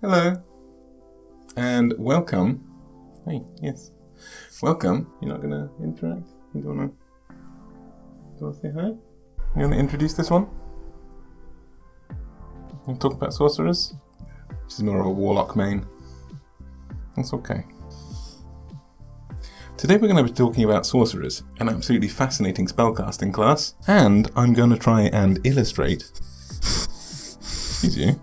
Hello, and welcome. Hey, yes, welcome. You're not gonna interact? You don't wanna say hi? You wanna introduce this one? We'll talk about sorcerers. She's more of a warlock main. That's okay. Today we're going to be talking about sorcerers, an absolutely fascinating spellcasting class, and I'm going to try and illustrate. Excuse you.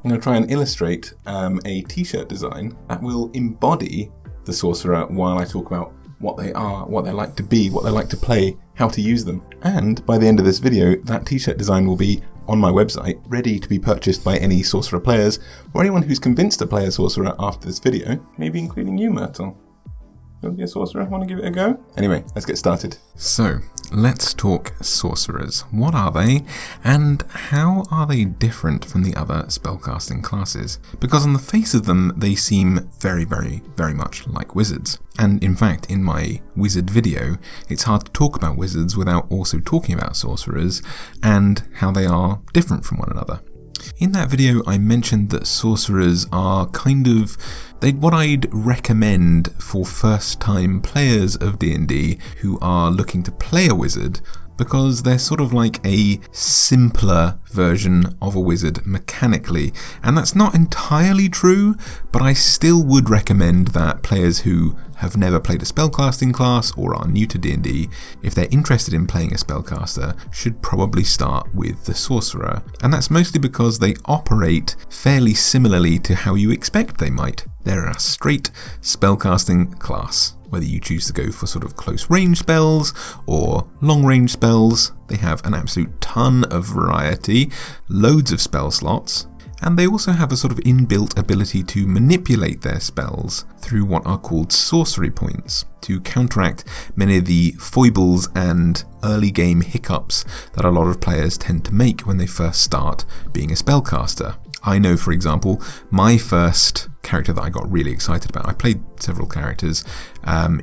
I'm going to try and illustrate a t-shirt design that will embody the sorcerer while I talk about what they are, what they like to be, what they like to play, how to use them. And by the end of this video, that t-shirt design will be on my website, ready to be purchased by any sorcerer players, or anyone who's convinced to play a sorcerer after this video, maybe including you, Myrtle. You want to be a sorcerer? Want to give it a go? Anyway, let's get started. So, let's talk sorcerers. What are they, and how are they different from the other spellcasting classes? Because on the face of them, they seem very, very, very much like wizards. And in fact, in my wizard video, it's hard to talk about wizards without also talking about sorcerers and how they are different from one another. In that video, I mentioned that sorcerers are kind of what I'd recommend for first-time players of D&D who are looking to play a wizard, because they're sort of like a simpler version of a wizard mechanically. And that's not entirely true, but I still would recommend that players who have never played a spellcasting class or are new to D&D, if they're interested in playing a spellcaster, should probably start with the sorcerer. And that's mostly because they operate fairly similarly to how you expect they might. They're a straight spellcasting class. Whether you choose to go for sort of close range spells or long range spells, they have an absolute ton of variety, loads of spell slots, and they also have a sort of inbuilt ability to manipulate their spells through what are called sorcery points to counteract many of the foibles and early game hiccups that a lot of players tend to make when they first start being a spellcaster. I know, for example, my first character that I got really excited about. I played several characters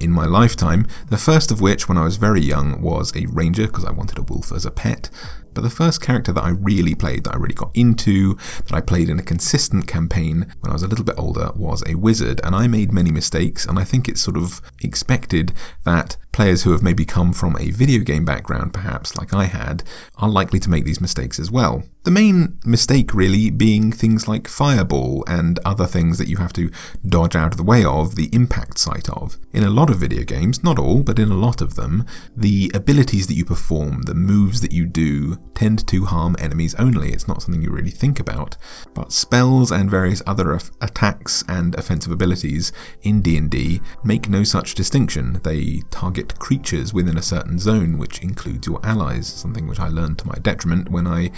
in my lifetime, the first of which, when I was very young, was a ranger, because I wanted a wolf as a pet. But the first character that I really played, that I really got into, that I played in a consistent campaign when I was a little bit older, was a wizard. And I made many mistakes, and I think it's sort of expected that players who have maybe come from a video game background, perhaps like I had, are likely to make these mistakes as well. The main mistake really being things like fireball and other things that you have to dodge out of the way of, the impact site of. In a lot of video games, not all, but in a lot of them, the abilities that you perform, the moves that you do, tend to harm enemies only. It's not something you really think about. But spells and various other attacks and offensive abilities in D&D make no such distinction. They target creatures within a certain zone, which includes your allies, something which I learned to my detriment when I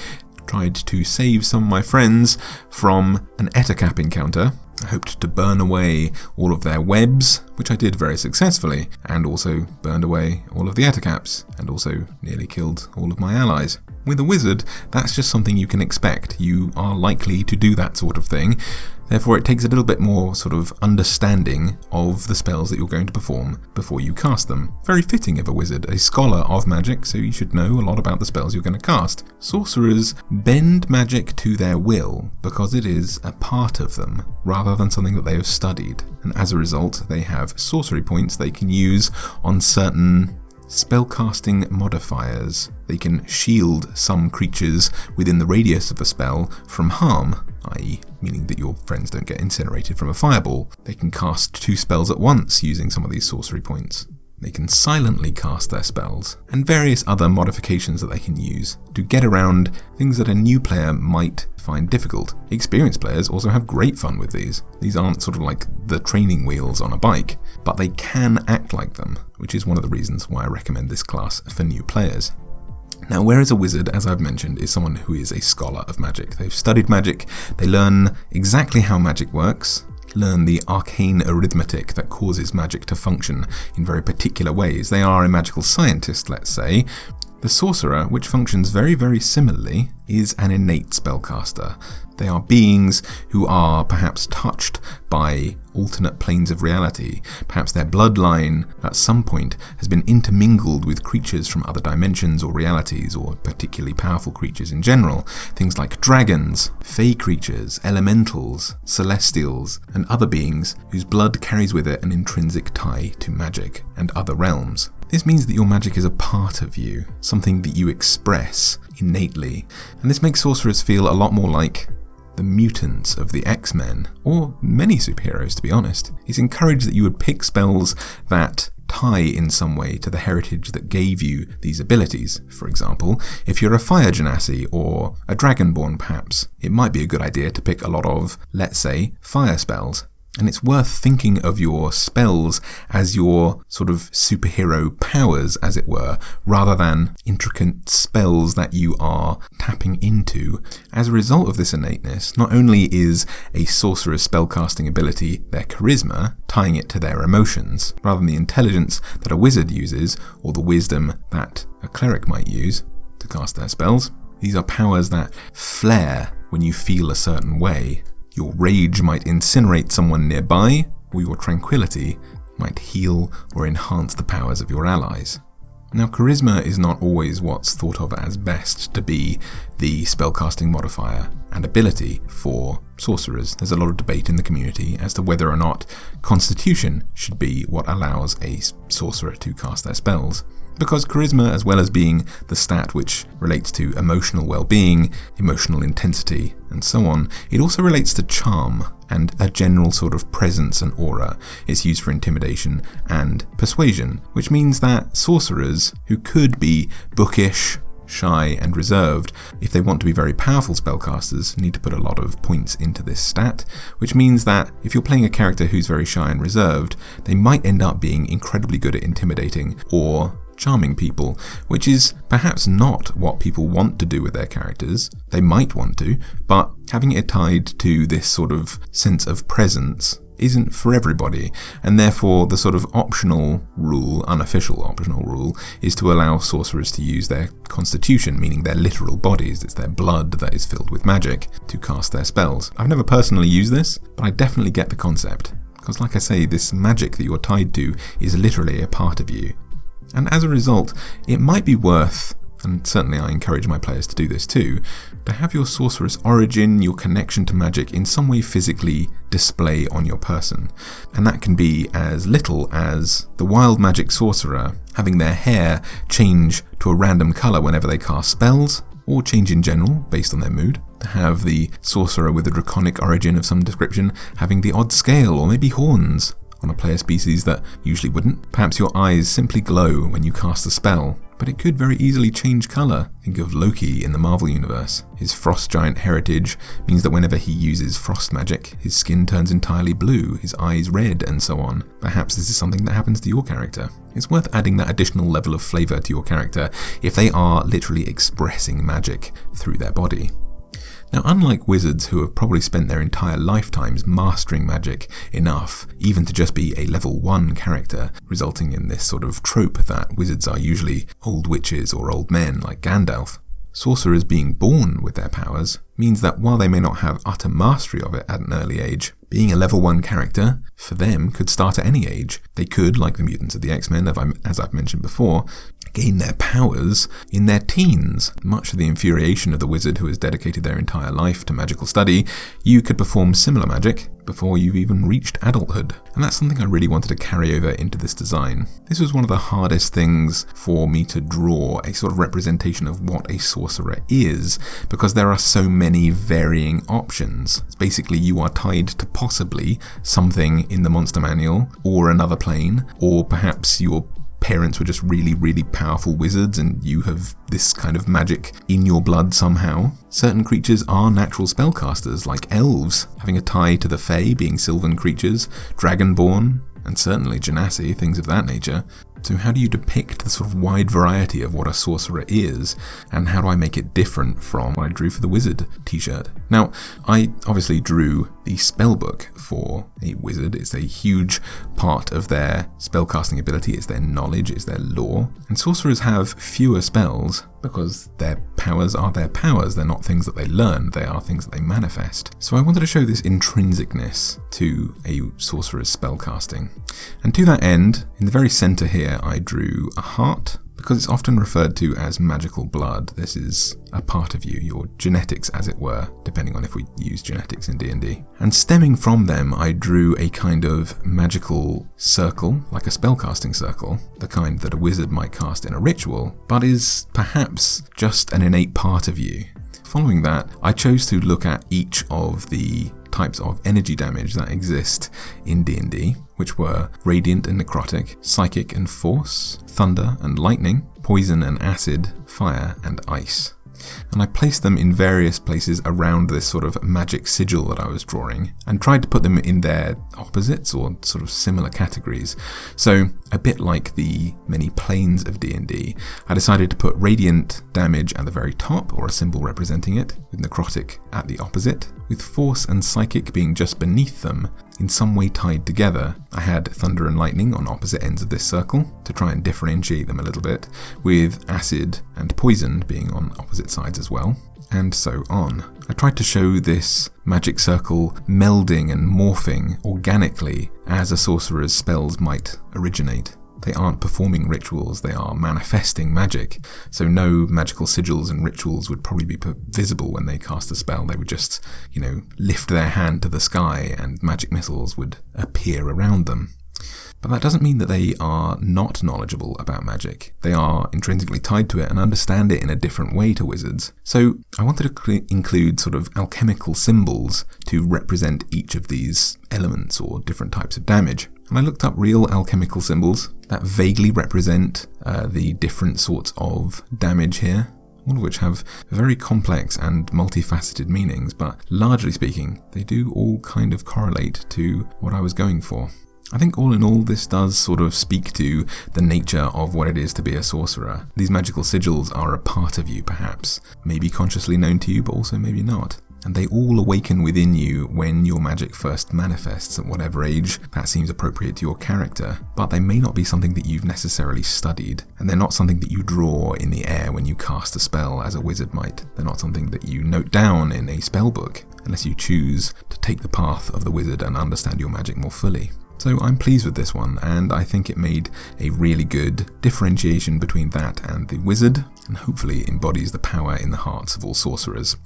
tried to save some of my friends from an Ettercap encounter. I hoped to burn away all of their webs, which I did very successfully, and also burned away all of the Ettercaps, and also nearly killed all of my allies. With a wizard, that's just something you can expect. You are likely to do that sort of thing. Therefore, it takes a little bit more sort of understanding of the spells that you're going to perform before you cast them. Very fitting of a wizard, a scholar of magic, so you should know a lot about the spells you're going to cast. Sorcerers bend magic to their will because it is a part of them, rather than something that they have studied. And as a result, they have sorcery points they can use on certain spellcasting modifiers. They can shield some creatures within the radius of a spell from harm, i.e. meaning that your friends don't get incinerated from a fireball. They can cast 2 spells at once using some of these sorcery points. They can silently cast their spells, and various other modifications that they can use to get around things that a new player might find difficult. Experienced players also have great fun with these. These aren't sort of like the training wheels on a bike, but they can act like them, which is one of the reasons why I recommend this class for new players. Now, whereas a wizard, as I've mentioned, is someone who is a scholar of magic. They've studied magic, they learn exactly how magic works, learn the arcane arithmetic that causes magic to function in very particular ways. They are a magical scientist, let's say. The Sorcerer, which functions very, very similarly, is an innate spellcaster. They are beings who are perhaps touched by alternate planes of reality. Perhaps their bloodline at some point has been intermingled with creatures from other dimensions or realities, or particularly powerful creatures in general. Things like dragons, fey creatures, elementals, celestials, and other beings whose blood carries with it an intrinsic tie to magic and other realms. This means that your magic is a part of you, something that you express innately, and this makes sorcerers feel a lot more like the mutants of the X-Men, or many superheroes to be honest. It's encouraged that you would pick spells that tie in some way to the heritage that gave you these abilities. For example, if you're a fire genasi or a dragonborn perhaps, it might be a good idea to pick a lot of, let's say, fire spells. And it's worth thinking of your spells as your sort of superhero powers, as it were, rather than intricate spells that you are tapping into. As a result of this innateness, not only is a sorcerer's spellcasting ability their charisma, tying it to their emotions, rather than the intelligence that a wizard uses, or the wisdom that a cleric might use to cast their spells. These are powers that flare when you feel a certain way. Your rage might incinerate someone nearby, or your tranquility might heal or enhance the powers of your allies. Now, charisma is not always what's thought of as best to be the spellcasting modifier and ability for sorcerers. There's a lot of debate in the community as to whether or not constitution should be what allows a sorcerer to cast their spells. Because charisma, as well as being the stat which relates to emotional well-being, emotional intensity, and so on, it also relates to charm and a general sort of presence and aura. It's used for intimidation and persuasion, which means that sorcerers who could be bookish, shy, and reserved, if they want to be very powerful spellcasters, need to put a lot of points into this stat, which means that if you're playing a character who's very shy and reserved, they might end up being incredibly good at intimidating or charming people, which is perhaps not what people want to do with their characters. They might want to, but having it tied to this sort of sense of presence isn't for everybody, and therefore the sort of optional rule, unofficial optional rule, is to allow sorcerers to use their constitution, meaning their literal bodies, it's their blood that is filled with magic, to cast their spells. I've never personally used this, but I definitely get the concept, because like I say, this magic that you're tied to is literally a part of you. And as a result, it might be worth, and certainly I encourage my players to do this too, to have your sorcerer's origin, your connection to magic, in some way physically display on your person. And that can be as little as the wild magic sorcerer having their hair change to a random colour whenever they cast spells, or change in general based on their mood. To have the sorcerer with a draconic origin of some description having the odd scale or maybe horns on a player species that usually wouldn't. Perhaps your eyes simply glow when you cast a spell, but it could very easily change colour. Think of Loki in the Marvel Universe. His frost giant heritage means that whenever he uses frost magic, his skin turns entirely blue, his eyes red, and so on. Perhaps this is something that happens to your character. It's worth adding that additional level of flavour to your character if they are literally expressing magic through their body. Now, unlike wizards who have probably spent their entire lifetimes mastering magic enough even to just be a level 1 character, resulting in this sort of trope that wizards are usually old witches or old men like Gandalf, sorcerers being born with their powers means that while they may not have utter mastery of it at an early age, being a level 1 character, for them, could start at any age. They could, like the mutants of the X-Men, as I've mentioned before, gain their powers in their teens. Much to the infuriation of the wizard who has dedicated their entire life to magical study, you could perform similar magic before you've even reached adulthood. And that's something I really wanted to carry over into this design. This was one of the hardest things for me to draw, a sort of representation of what a sorcerer is, because there are so many varying options. It's basically you are tied to possibly something in the monster manual, or another plane, or perhaps your parents were just really, really powerful wizards and you have this kind of magic in your blood somehow. Certain creatures are natural spellcasters, like elves, having a tie to the Fae, being sylvan creatures, dragonborn, and certainly genasi, things of that nature. So how do you depict the sort of wide variety of what a sorcerer is, and how do I make it different from what I drew for the wizard t-shirt? Now, I obviously drew the spellbook for a wizard. It's a huge part of their spellcasting ability. It's their knowledge, it's their lore. And sorcerers have fewer spells because their powers are their powers. They're not things that they learn, they are things that they manifest. So I wanted to show this intrinsicness to a sorcerer's spellcasting. And to that end, in the very center here, I drew a heart. Because it's often referred to as magical blood, this is a part of you, your genetics as it were, depending on if we use genetics in D&D. And stemming from them, I drew a kind of magical circle, like a spellcasting circle, the kind that a wizard might cast in a ritual, but is perhaps just an innate part of you. Following that, I chose to look at each of the types of energy damage that exist in D&D, which were radiant and necrotic, psychic and force, thunder and lightning, poison and acid, fire and ice. And I placed them in various places around this sort of magic sigil that I was drawing and tried to put them in their opposites or sort of similar categories. So a bit like the many planes of D&D, I decided to put radiant damage at the very top, or a symbol representing it, with necrotic at the opposite, with force and psychic being just beneath them, in some way tied together. I had thunder and lightning on opposite ends of this circle to try and differentiate them a little bit, with acid and poison being on opposite sides as well, and so on. I tried to show this magic circle melding and morphing organically as a sorcerer's spells might originate. They aren't performing rituals, they are manifesting magic. So no magical sigils and rituals would probably be visible when they cast a spell. They would just, lift their hand to the sky and magic missiles would appear around them. But that doesn't mean that they are not knowledgeable about magic. They are intrinsically tied to it and understand it in a different way to wizards. So I wanted to include sort of alchemical symbols to represent each of these elements or different types of damage. And I looked up real alchemical symbols that vaguely represent the different sorts of damage here, all of which have very complex and multifaceted meanings, but largely speaking, they do all kind of correlate to what I was going for. I think all in all, this does sort of speak to the nature of what it is to be a sorcerer. These magical sigils are a part of you, perhaps, maybe consciously known to you, but also maybe not. And they all awaken within you when your magic first manifests at whatever age that seems appropriate to your character. But they may not be something that you've necessarily studied, and they're not something that you draw in the air when you cast a spell as a wizard might. They're not something that you note down in a spell book, unless you choose to take the path of the wizard and understand your magic more fully. So I'm pleased with this one, and I think it made a really good differentiation between that and the wizard, and hopefully embodies the power in the hearts of all sorcerers.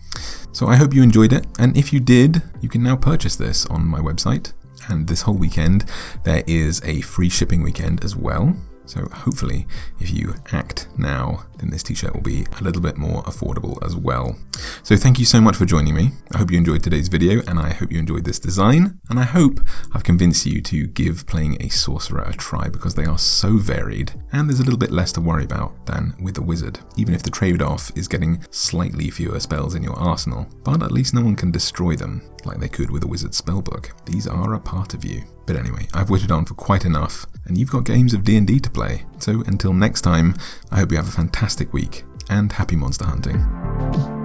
So I hope you enjoyed it, and if you did, you can now purchase this on my website, and this whole weekend there is a free shipping weekend as well. So hopefully, if you act now, then this t-shirt will be a little bit more affordable as well. So thank you so much for joining me. I hope you enjoyed today's video, and I hope you enjoyed this design. And I hope I've convinced you to give playing a sorcerer a try, because they are so varied, and there's a little bit less to worry about than with a wizard, even if the trade-off is getting slightly fewer spells in your arsenal. But at least no one can destroy them like they could with a wizard's spellbook. These are a part of you. But anyway, I've waited on for quite enough, and you've got games of D&D to play. So until next time, I hope you have a fantastic week, and happy monster hunting.